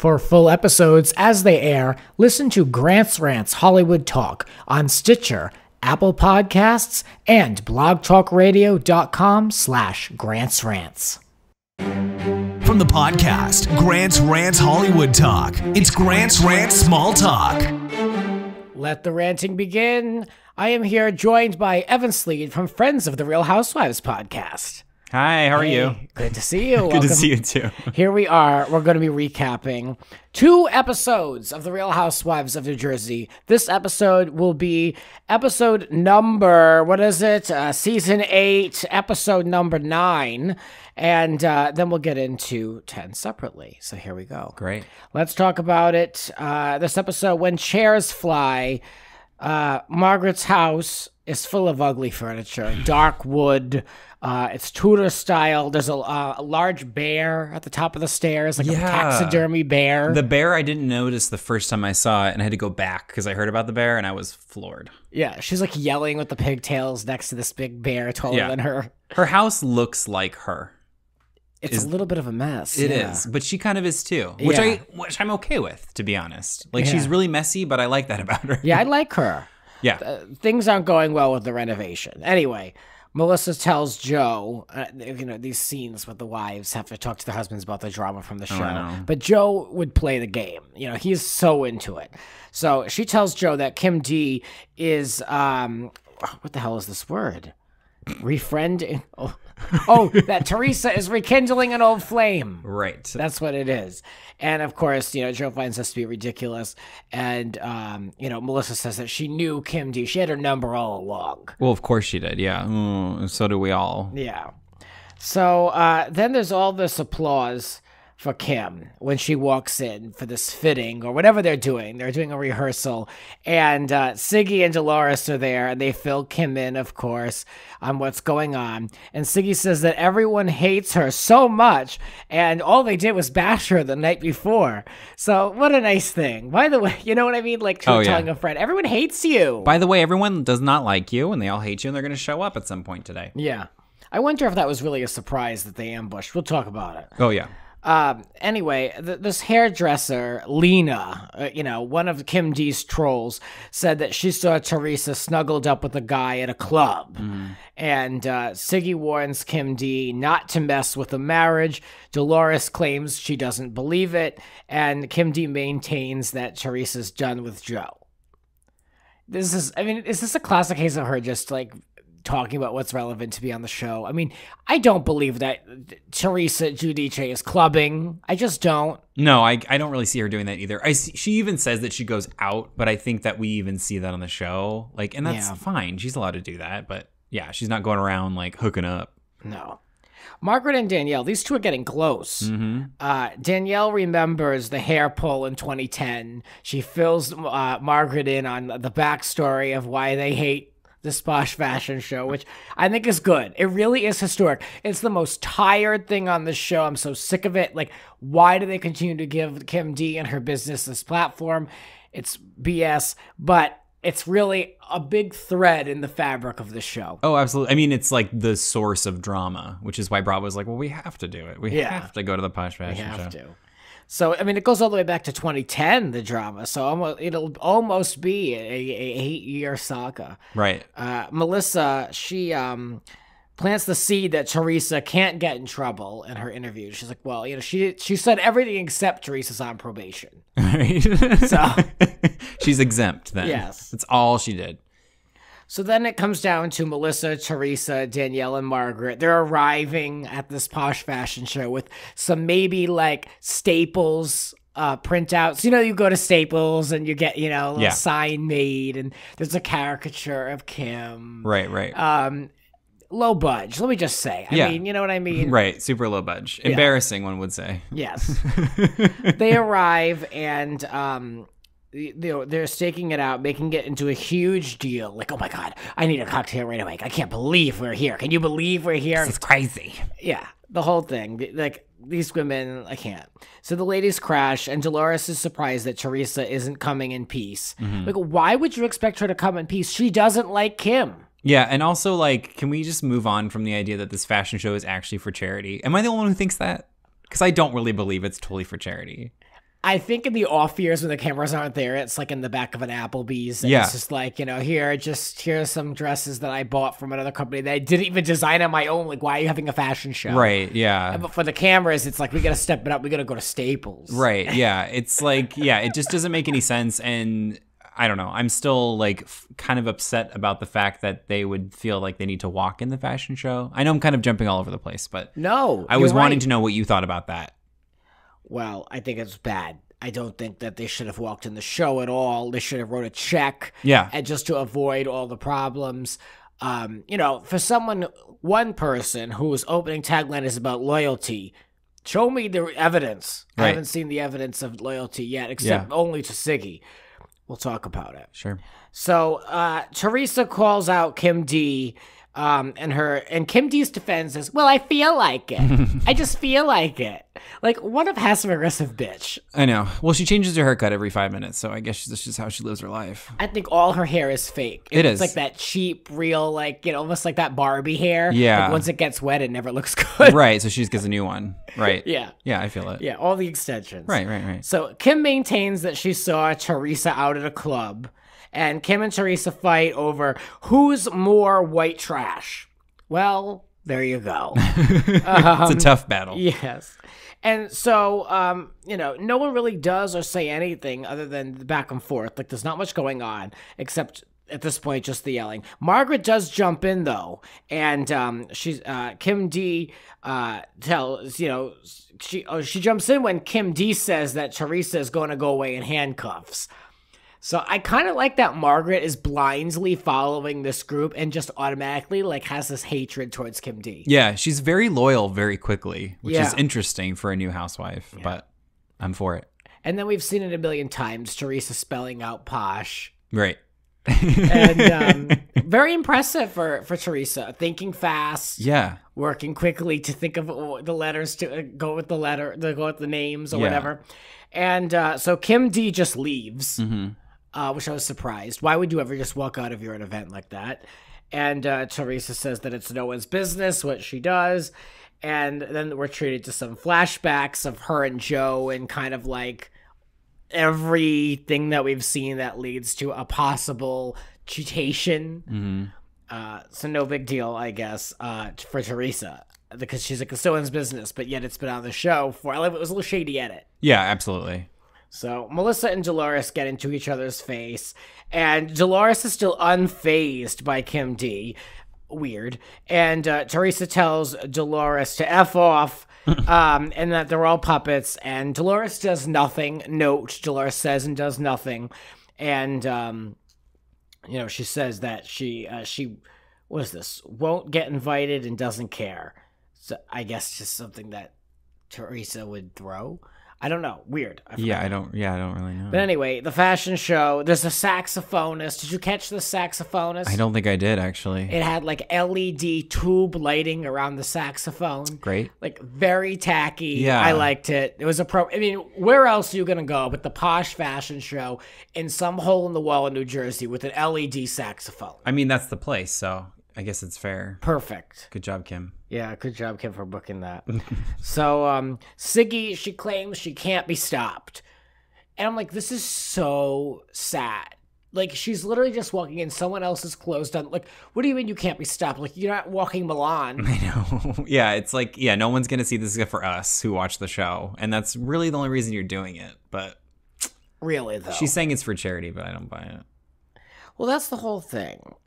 For full episodes as they air, listen to Grant's Rants Hollywood Talk on Stitcher, Apple Podcasts, and blogtalkradio.com/Grant's Rants. From the podcast, Grant's Rants Hollywood Talk, it's Grant's Rants Small Talk. Let the ranting begin. I am here joined by Evan Slead from Friends of the Real Housewives podcast. Hi, how are you? Good to see you. Good to see you too. Here we are. We're going to be recapping 2 episodes of The Real Housewives of New Jersey. This episode will be episode number, season 8, episode number 9. And then we'll get into 10 separately. So here we go. Great. Let's talk about it. This episode, when chairs fly, Margaret's house is full of ugly furniture, dark wood. It's Tudor style. There's a large bear at the top of the stairs, like a taxidermy bear. The bear I didn't notice the first time I saw it, and I had to go back because I heard about the bear, and I was floored. Yeah, she's like yelling with the pigtails next to this big bear taller than her. Her house looks like her. It's a little bit of a mess. It is, but she kind of is too, which I'm okay with, to be honest. Like, she's really messy, but I like that about her. Yeah, I like her. Yeah. Things aren't going well with the renovation. Anyway, Melissa tells Joe, these scenes with the wives have to talk to their husbands about the drama from the show. But Joe would play the game. He's so into it. So she tells Joe that Kim D is, what the hell is this word? Refriending. That Teresa is rekindling an old flame. Right. That's what it is. And of course, Joe finds this to be ridiculous. And, Melissa says that she knew Kim D. She had her number all along. Well, of course she did. Yeah. So do we all. Yeah. So then there's all this applause for Kim when she walks in for this fitting or whatever they're doing. They're doing a rehearsal, and Siggy and Dolores are there, and they fill Kim in, of course, on what's going on. And Siggy says that everyone hates her so much, and all they did was bash her the night before. So what a nice thing. By the way, you know what I mean? Like telling a friend, everyone hates you. By the way, everyone does not like you, and they all hate you, and they're going to show up at some point today. Yeah. I wonder if that was really a surprise that they ambushed. We'll talk about it. Oh, yeah. Anyway, this hairdresser, Lena, one of Kim D's trolls, said that she saw Teresa snuggled up with a guy at a club. And Siggy warns Kim D not to mess with the marriage. Dolores claims she doesn't believe it. And Kim D maintains that Teresa's done with Joe. Is this a classic case of her just like talking about what's relevant to be on the show? I mean, I don't believe that Teresa Giudice is clubbing. I just don't. No, I don't really see her doing that either. She even says that she goes out, but I think that we even see that on the show. And that's fine. She's allowed to do that, but yeah, she's not going around like hooking up. No. Margaret and Danielle, these two are getting close. Danielle remembers the hair pull in 2010. She fills Margaret in on the backstory of why they hate this posh fashion show, which I think is good. It really is historic. It's the most tired thing on the show. I'm so sick of it. Like, why do they continue to give Kim D and her business this platform? It's BS, but it's really a big thread in the fabric of the show. Oh, absolutely. I mean, it's like the source of drama, which is why Bravo's like, well, we have to do it. We have to go to the posh fashion show. We have to. So, I mean, it goes all the way back to 2010, the drama. So it'll almost be a 8-year saga. Right. Melissa, she plants the seed that Teresa can't get in trouble in her interview. She's like, well, she said everything except Teresa's on probation. Right. So she's exempt then. Yes. That's all she did. So then it comes down to Melissa, Teresa, Danielle, and Margaret. They're arriving at this posh fashion show with some maybe like Staples printouts. You go to Staples and you get, a little sign made, and there's a caricature of Kim. Right. Low budge, let me just say. I mean, you know what I mean? Right, super low budge. Embarrassing, one would say. Yes. They arrive, and they're staking it out, making it into a huge deal. Like, oh my God, I need a cocktail right away. I can't believe we're here. Can you believe we're here? This is crazy. Yeah, the whole thing. Like, these women, I can't. So the ladies crash, and Dolores is surprised that Teresa isn't coming in peace. Like, why would you expect her to come in peace? She doesn't like Kim. Yeah, and also, like, can we just move on from the idea that this fashion show is actually for charity? Am I the only one who thinks that? Because I don't really believe it's totally for charity. I think in the off years when the cameras aren't there, it's like in the back of an Applebee's. And Yeah. It's just like, here's some dresses that I bought from another company that I didn't even design on my own. Like, why are you having a fashion show? Right, yeah. But for the cameras, it's like, we got to step it up. We got to go to Staples. Right, yeah. It's like, yeah, it just doesn't make any sense. And I don't know. I'm still like kind of upset about the fact that they would feel like they need to walk in the fashion show. I know I'm kind of jumping all over the place, but No, I was you're wanting right. to know what you thought about that. Well, I think it's bad. I don't think that they should have walked in the show at all. They should have wrote a check. Yeah. And just to avoid all the problems. For one person whose opening tagline is about loyalty, show me the evidence. I Right. haven't seen the evidence of loyalty yet, except only to Siggy. We'll talk about it. Sure. So Teresa calls out Kim D, and Kim D's defense is, well, I feel like it. I just feel like it. Like, what a passive-aggressive bitch. I know. Well, she changes her haircut every 5 minutes, so I guess that's just how she lives her life. I think all her hair is fake. It It's is. like that cheap, real, like, almost like that Barbie hair. Yeah. Like, once it gets wet, it never looks good. Right, so she just gets a new one. Right. Yeah. Yeah, I feel it. Yeah, all the extensions. Right. So Kim maintains that she saw Teresa out at a club, and Kim and Teresa fight over who's more white trash. Well, there you go. It's a tough battle. Yes. And so, no one really does or say anything other than the back and forth. Like, there's not much going on, except at this point, just the yelling. Margaret does jump in, though, and Kim D tells, she jumps in when Kim D says that Teresa is going to go away in handcuffs. So I kind of like that Margaret is blindly following this group and just automatically like has this hatred towards Kim D. Yeah, she's very loyal very quickly, which is Yeah. interesting for a new housewife, but I'm for it. And then we've seen it a million times, Teresa spelling out posh. Right. And very impressive for Teresa, thinking fast, Yeah. working quickly to think of the letters to go with the names or Yeah. whatever. And so Kim D just leaves. Mm-hmm. Which I was surprised. Why would you ever just walk out of your own event like that? And Teresa says that it's no one's business what she does. And then we're treated to some flashbacks of her and Joe and kind of like everything that we've seen that leads to a possible cheatation. Mm-hmm. So no big deal, I guess, for Teresa. Because she's like, it's no one's business, but yet it's been on the show for, it was a little shady edit. Yeah, absolutely. So Melissa and Dolores get into each other's face, and Dolores is still unfazed by Kim D. Weird. And Teresa tells Dolores to F off, and that they're all puppets, and Dolores does nothing. Note, Dolores says and does nothing. And, she says that she what is this? Won't get invited and doesn't care. So I guess just something that Teresa would throw. I don't know. Weird. I don't really know. But anyway, the fashion show, there's a saxophonist. Did you catch the saxophonist? I don't think I did, actually. It had like LED tube lighting around the saxophone. Great. Like very tacky. Yeah. I liked it. It was where else are you going to go but the posh fashion show in some hole in the wall in New Jersey with an LED saxophone? I mean, that's the place, so I guess it's fair. Perfect. Good job, Kim. Yeah, good job, Kim, for booking that. So, Siggy, she claims she can't be stopped. And I'm like, this is so sad. Like, she's literally just walking in someone else's clothes done. Like, what do you mean you can't be stopped? Like, you're not walking Milan. I know. Yeah, it's like, no one's going to see this except for us who watch the show. And that's really the only reason you're doing it. But Really, though. she's saying it's for charity, but I don't buy it. Well, that's the whole thing.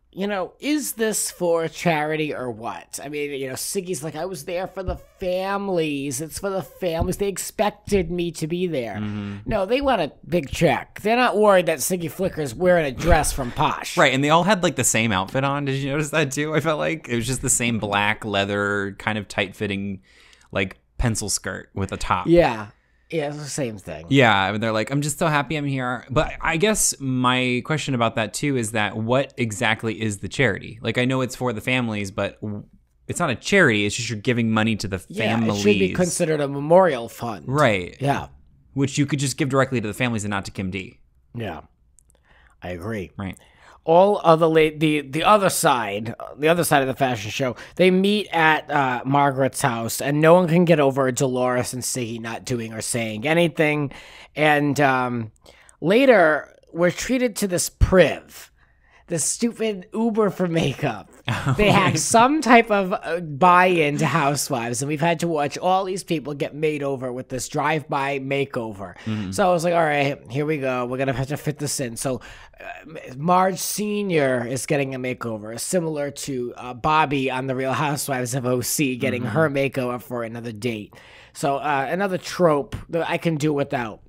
Is this for charity or what? I mean, Siggy's like, I was there for the families. It's for the families. They expected me to be there. Mm-hmm. No, they want a big check. They're not worried that Siggy Flicker's wearing a dress from Posh. Right, and they all had like the same outfit on. Did you notice that too? I felt like it was just the same black leather, kind of tight-fitting, like pencil skirt with a top. Yeah. Yeah, it's the same thing. Yeah, and they're like, I'm just so happy I'm here. But I guess my question about that too is that what exactly is the charity? Like, I know it's for the families, but it's not a charity. It's just you're giving money to the families. It should be considered a memorial fund. Right. Yeah. Which you could just give directly to the families and not to Kim D. Yeah. I agree. Right. all other the other side of the fashion show, they meet at Margaret's house, and no one can get over Dolores and Siggy not doing or saying anything. And later, we're treated to this priv, this stupid Uber for makeup. They have some type of buy-in to Housewives, and we've had to watch all these people get made over with this drive-by makeover. So I was like, all right, here we go. We're going to have to fit this in. So Marge Sr. is getting a makeover, similar to Bobby on The Real Housewives of OC getting her makeover for another date. So another trope that I can do without.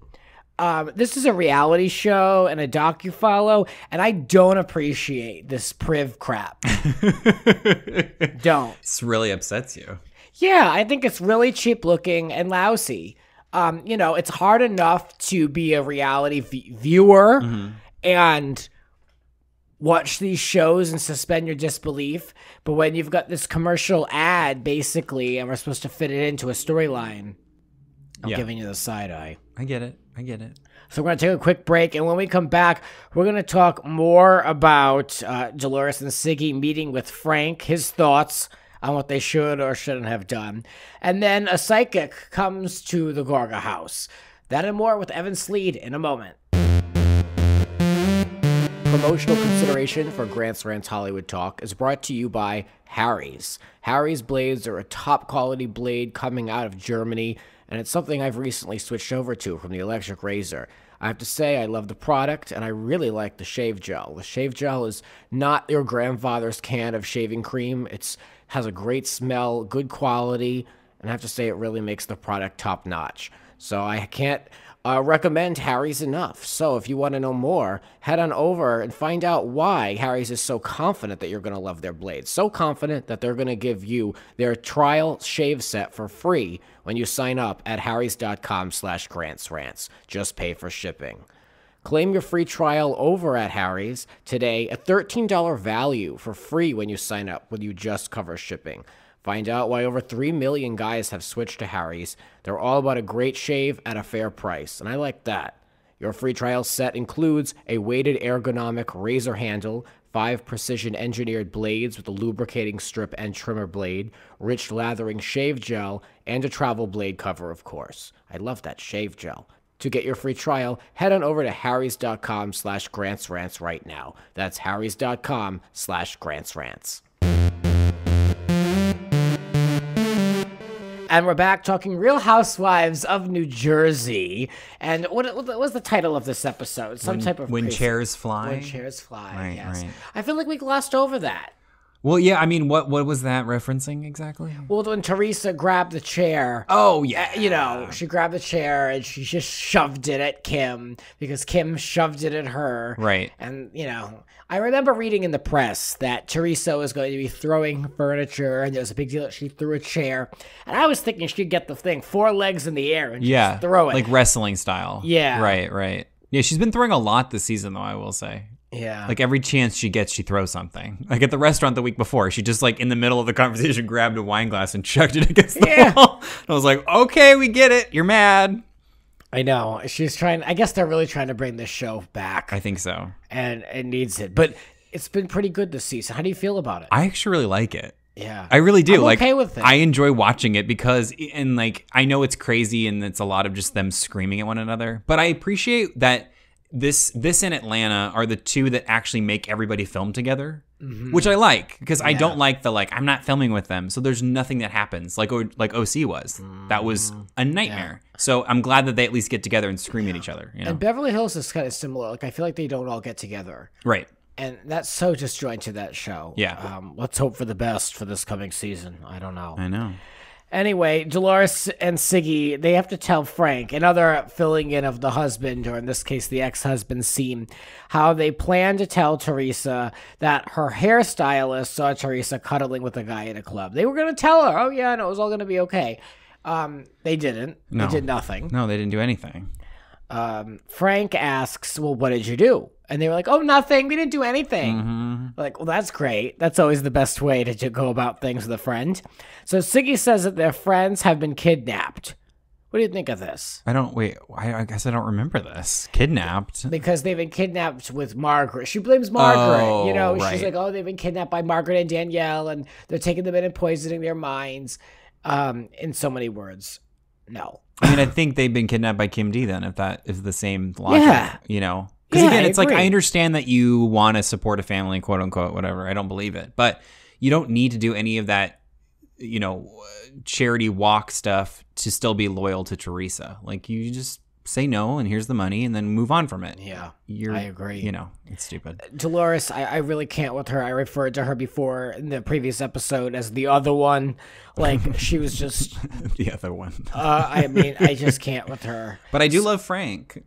This is a reality show and a docufollow, and I don't appreciate this priv crap. Don't. This really upsets you. Yeah, I think it's really cheap looking and lousy. It's hard enough to be a reality viewer and watch these shows and suspend your disbelief, but when you've got this commercial ad, basically, and we're supposed to fit it into a storyline, I'm giving you the side eye. I get it. So we're going to take a quick break, and when we come back, we're going to talk more about Dolores and Siggy meeting with Frank, his thoughts on what they should or shouldn't have done. And then a psychic comes to the Gorga house. That and more with Evan Slead in a moment. Promotional consideration for Grant's Rants Hollywood Talk is brought to you by Harry's. Harry's blades are a top quality blade coming out of Germany, and it's something I've recently switched over to from the electric razor. I have to say I love the product, and I really like the shave gel. The shave gel is not your grandfather's can of shaving cream. It has a great smell, good quality, and I have to say it really makes the product top-notch. So I can't recommend Harry's enough. So if you want to know more, head on over and find out why Harry's is so confident that you're going to love their blades. So confident that they're going to give you their trial shave set for free when you sign up at harrys.com/grantsrants. Just pay for shipping. Claim your free trial over at Harry's today, a $13 value for free when you sign up when you just cover shipping. Find out why over 3 million guys have switched to Harry's. They're all about a great shave at a fair price, and I like that. Your free trial set includes a weighted ergonomic razor handle, 5 precision-engineered blades with a lubricating strip and trimmer blade, rich lathering shave gel, and a travel blade cover, of course. I love that shave gel. To get your free trial, head on over to harrys.com/grantsrants right now. That's harrys.com/grantsrants. And we're back talking Real Housewives of New Jersey. And what was the title of this episode? Type of When Chairs Fly? When Chairs Fly, right, yes. Right. I feel like we glossed over that. Well, yeah, I mean, what was that referencing exactly? Well, when Teresa grabbed the chair. Oh, yeah. She grabbed the chair and she just shoved it at Kim because Kim shoved it at her. Right. And, I remember reading in the press that Teresa was going to be throwing furniture and there was a big deal that she threw a chair. And I was thinking she'd get the thing 4 legs in the air and just throw it. Like wrestling style. Yeah. Right. Yeah, she's been throwing a lot this season, though, I will say. Yeah. Like every chance she gets, she throws something. Like at the restaurant the week before, she just like in the middle of the conversation grabbed a wine glass and chucked it against the wall. And I was like, okay, we get it. You're mad. I know. She's trying. I guess they're really trying to bring this show back. I think so. And it needs it. But it's been pretty good this season. How do you feel about it? I actually really like it. Yeah. I really do. I'm okay with it. I enjoy watching it because, and like, I know it's crazy and it's a lot of just them screaming at one another, but I appreciate that this and Atlanta are the two that actually make everybody film together, which I like because I don't like the I'm not filming with them, so there's nothing that happens like OC was. That was a nightmare. Yeah. So I'm glad that they at least get together and scream at each other. And Beverly Hills is kind of similar. Like I feel like they don't all get together. Right. And that's so disjointed to that show. Yeah. Let's hope for the best for this coming season. I don't know. I know. Anyway, Dolores and Siggy, they have to tell Frank, another filling in of the husband, or in this case, the ex-husband scene, how they plan to tell Teresa that her hairstylist saw Teresa cuddling with a guy in a club. They were going to tell her, oh yeah, no, it was all going to be okay. They didn't. No. They did nothing. No, they didn't do anything. Frank asks, well, what did you do? And they were like, oh, nothing. We didn't do anything. Mm-hmm. Like, well, that's great. That's always the best way to go about things with a friend. So Siggy says that their friends have been kidnapped, What do you think of this? I guess I don't remember this. Kidnapped. Because they've been kidnapped with Margaret. She blames Margaret. Oh, She's right. like, oh, they've been kidnapped by Margaret and Danielle, and they're taking them in and poisoning their minds. In so many words, no. I mean, I think they've been kidnapped by Kim D then, if that is the same logic, Yeah. Because again, it's like, I understand that you want to support a family, quote unquote, whatever. I don't believe it. But you don't need to do any of that, charity walk stuff to still be loyal to Teresa. Like, you just say no, and here's the money, and then move on from it. Yeah, I agree. It's stupid. Dolores, I really can't with her. I referred to her before in the previous episode as the other one. Like, she was just... The other one. I just can't with her. But I do love Frank.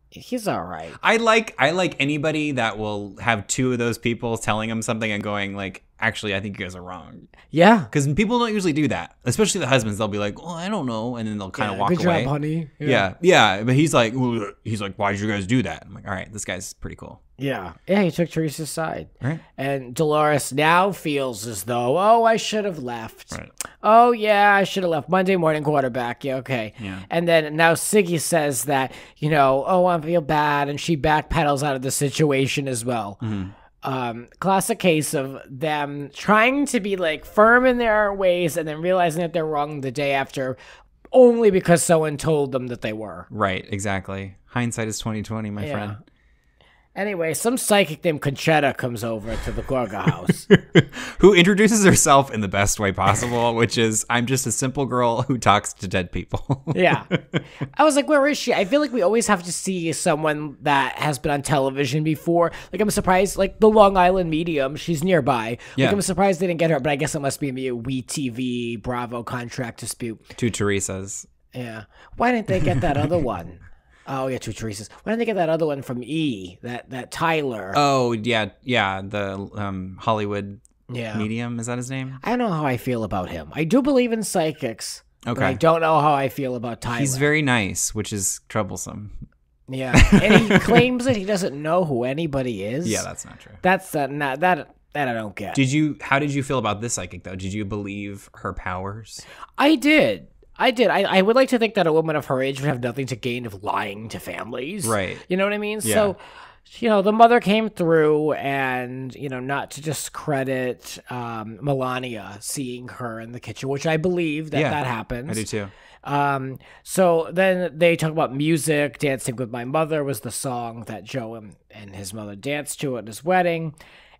He's all right. I like anybody that will have two of those people telling him something and going like, actually, I think you guys are wrong. Yeah. Because people don't usually do that. Especially the husbands. They'll be like, well, I don't know. And then they'll kind of walk good away. Job, honey. Yeah. But he's like, why did you guys do that? I'm like, all right, this guy's pretty cool. Yeah. Yeah, he took Teresa's side. Right. And Dolores now feels as though, I should have left. Right. Oh, yeah, I should have left. Monday morning quarterback. Yeah, okay. Yeah. And then now Siggy says that, I feel bad. And she backpedals out of the situation as well. Mm-hmm. Classic case of them trying to be like firm in their ways and then realizing that they're wrong the day after only because someone told them that they were. Right, exactly. Hindsight is 20/20, my friend. Anyway, some psychic named Conchetta comes over to the Gorga house. Who introduces herself in the best way possible, which is, I'm just a simple girl who talks to dead people. Yeah. I was like, where is she? I feel like we always have to see someone that has been on television before. Like, I'm surprised, like, the Long Island Medium, she's nearby. Yeah. Like, I'm surprised they didn't get her, but I guess it must be a WeTV Bravo contract dispute. Two Teresas. Yeah. Why didn't they get that other one? Oh, yeah, two Teresas. Why didn't they get that other one from E, that Tyler? Oh, yeah, the Hollywood medium, is that his name? I don't know how I feel about him. I do believe in psychics, okay. But I don't know how I feel about Tyler. He's very nice, which is troublesome. Yeah, and he claims that he doesn't know who anybody is. Yeah, that's not true. That's not that I don't get. How did you feel about this psychic, though? Did you believe her powers? I did. I would like to think that a woman of her age would have nothing to gain of lying to families. Right. You know what I mean? Yeah. So, the mother came through and, not to discredit Melania seeing her in the kitchen, which I believe that happens. I do too. So then they talk about music. Dancing with My Mother was the song that Joe and his mother danced to at his wedding.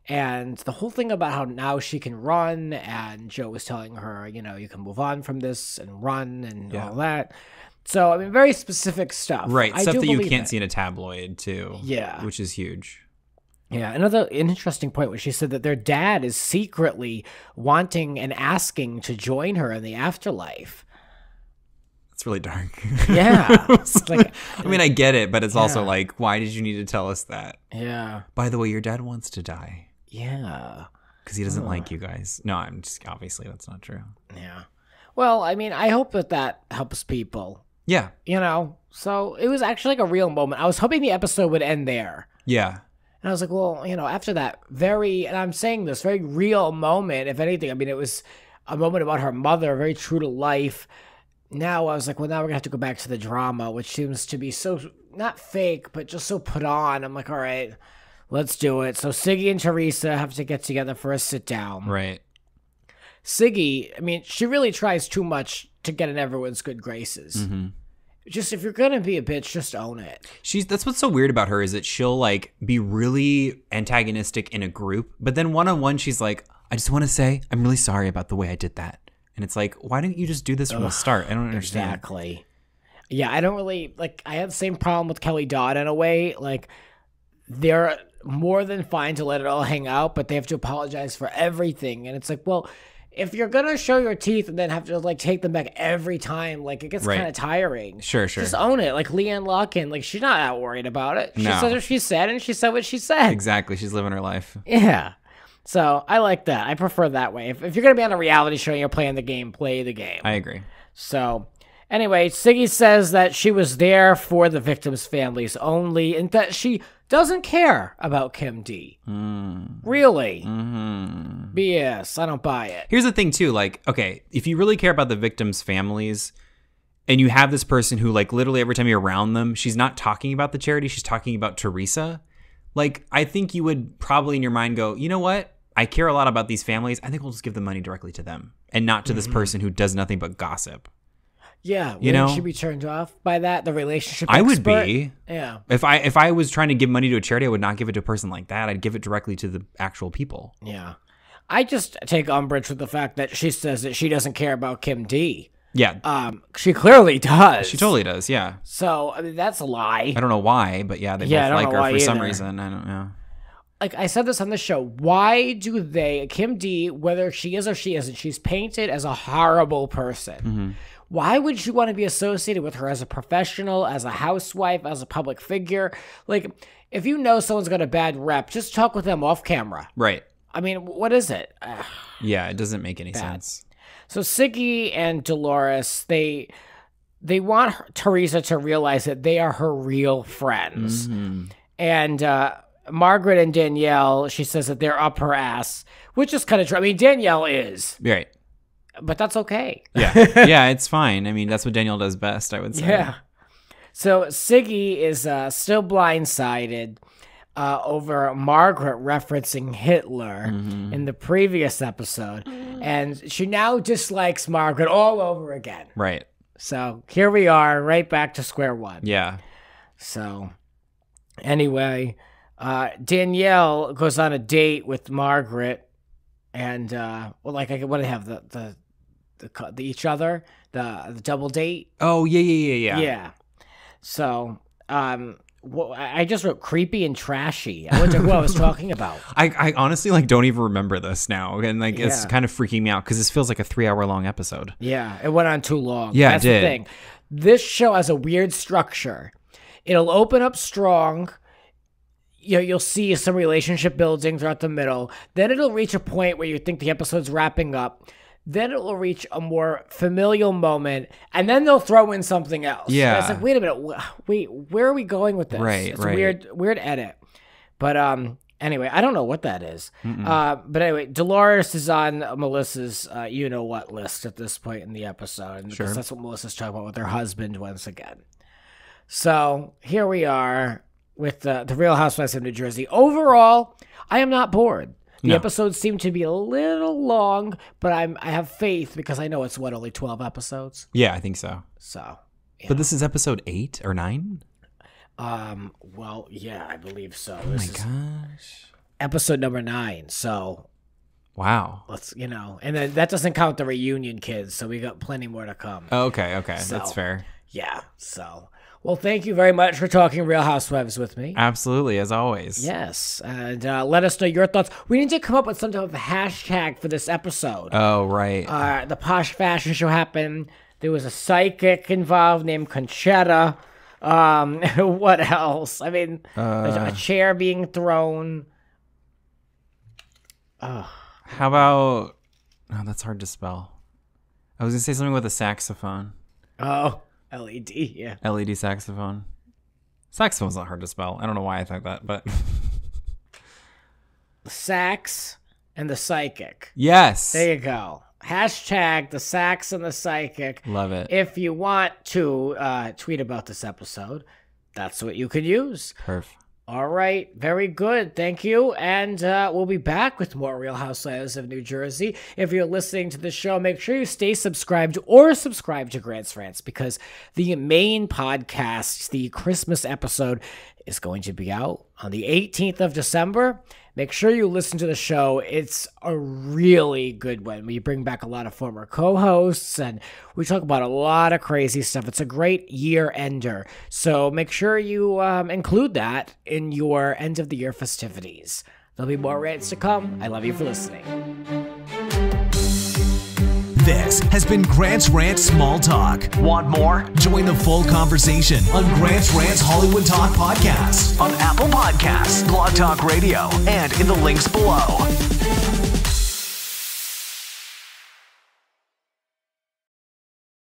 And the whole thing about how now she can run, and Joe was telling her, you can move on from this and run and all that. So, I mean, very specific stuff. Right, stuff that you can't see in a tabloid, too. Yeah. Which is huge. Yeah, an interesting point was she said that their dad is secretly wanting and asking to join her in the afterlife. That's really dark. Yeah. It's like, I mean, I get it, but it's also like, why did you need to tell us that? Yeah. By the way, your dad wants to die. Yeah. Because he doesn't like you guys. No, obviously that's not true. Yeah. Well, I mean, I hope that helps people. Yeah. So it was actually like a real moment. I was hoping the episode would end there. Yeah. And I was like, well, after that and I'm saying this, very real moment, if anything, I mean, it was a moment about her mother, very true to life. Now I was like, well, now we're going to have to go back to the drama, which seems to be so, not fake, but just so put on. I'm like, all right, let's do it. So Siggy and Teresa have to get together for a sit down. Right. Siggy, I mean, she really tries too much to get in everyone's good graces. Mm-hmm. Just, if you're going to be a bitch, just own it. That's what's so weird about her is that she'll like be really antagonistic in a group, but then one-on-one, she's like, I just want to say, I'm really sorry about the way I did that. And it's like, why didn't you just do this from the start? I don't understand. Exactly. Yeah, I don't really, I had the same problem with Kelly Dodd in a way. Like, they're more than fine to let it all hang out, but they have to apologize for everything. And it's like, well, if you're going to show your teeth and then have to, take them back every time, it gets kind of tiring. Sure. Just own it. Like, Leanne Locken, she's not that worried about it. She said what she said, and she said what she said. Exactly. She's living her life. Yeah. So I like that. I prefer that way. If you're going to be on a reality show and you're playing the game, play the game. I agree. So anyway, Siggy says that she was there for the victims' families only and that she doesn't care about Kim D. Really? Mm-hmm. BS. I don't buy it. Here's the thing, too. Okay, if you really care about the victims' families, and you have this person who like literally every time you're around them, she's not talking about the charity, she's talking about Teresa. Like, I think you would probably in your mind go, you know what? I care a lot about these families. I think we'll just give the money directly to them and not to this person who does nothing but gossip. Yeah, you know, should be turned off by that. The relationship I expert. would be. Yeah. If I was trying to give money to a charity, I would not give it to a person like that. I'd give it directly to the actual people. Yeah. I just take umbrage with the fact that she says that she doesn't care about Kim D. Yeah. She clearly does. She totally does, yeah. So, I mean, that's a lie. I don't know why, but yeah, they both like her for some reason. I don't know. Like I said this on the show, why do they, Kim D, whether she is or she isn't, she's painted as a horrible person. Mm-hmm. Why would you want to be associated with her as a professional, as a housewife, as a public figure? Like, if you know someone's got a bad rep, just talk with them off camera. Right. I mean, what is it? Yeah, it doesn't make any sense. So Siggy and Dolores, they want Teresa to realize that they are her real friends. Mm-hmm. And Margaret and Danielle, she says that they're up her ass, which is kind of true. I mean, Danielle is. Right. But that's okay. Yeah. Yeah, it's fine. I mean, that's what Danielle does best, I would say. Yeah. So Siggy is still blindsided over Margaret referencing Hitler in the previous episode. And she now dislikes Margaret all over again. Right. So here we are, right back to square one. Yeah. So anyway, Danielle goes on a date with Margaret. And, what do they have? The each other? The double date? Oh, yeah. Yeah. So, I just wrote creepy and trashy. I wonder who I was talking about. I honestly don't even remember this now, and it's kind of freaking me out because this feels like a 3-hour long episode. Yeah, it went on too long. Yeah, That's it did. The thing. This show has a weird structure. It'll open up strong. You'll see some relationship building throughout the middle. Then it'll reach a point where you think the episode's wrapping up. Then it will reach a more familial moment, and then they'll throw in something else. Yeah. And it's like, wait a minute, wait, where are we going with this? Right, it's right. a weird edit. But anyway, I don't know what that is. But anyway, Dolores is on Melissa's you-know-what list at this point in the episode. Sure. Because that's what Melissa's talking about with her husband once again. So here we are with the Real Housewives of New Jersey. Overall, I am not bored. The episodes seem to be a little long, but I have faith because I know it's only 12 episodes. Yeah, I think so. So, yeah. But this is episode 8 or 9? Well, yeah, I believe so. Oh my gosh. Episode number 9. So, wow. let's, and then that doesn't count the reunion kids, so we got plenty more to come. Oh, okay. So, That's fair. Yeah. So, well, thank you very much for talking Real Housewives with me. Absolutely, as always. Yes, and let us know your thoughts. We need to come up with some type of hashtag for this episode. Oh, right. The Posh Fashion Show happened. There was a psychic involved named Conchetta. What else? I mean, a chair being thrown. How about... Oh, that's hard to spell. I was going to say something with a saxophone. Oh, LED, yeah. LED saxophone. Saxophone's not hard to spell. I don't know why I thought that, but... The sax and the psychic. Yes. There you go. Hashtag the sax and the psychic. Love it. If you want to tweet about this episode, that's what you could use. Perf. All right. Very good. Thank you. And we'll be back with more Real Housewives of New Jersey. If you're listening to the show, make sure you stay subscribed or subscribe to Grant's Rants because the main podcast, the Christmas episode, is going to be out on the 18th of December. Make sure you listen to the show. It's a really good one. We bring back a lot of former co-hosts, and we talk about a lot of crazy stuff. It's a great year-ender. So make sure you include that in your end-of-the-year festivities. There'll be more rants to come. I love you for listening. This has been Grant's Rant Small Talk. Want more? Join the full conversation on Grant's Rant Hollywood Talk podcast on Apple Podcasts, Blog Talk Radio, and in the links below.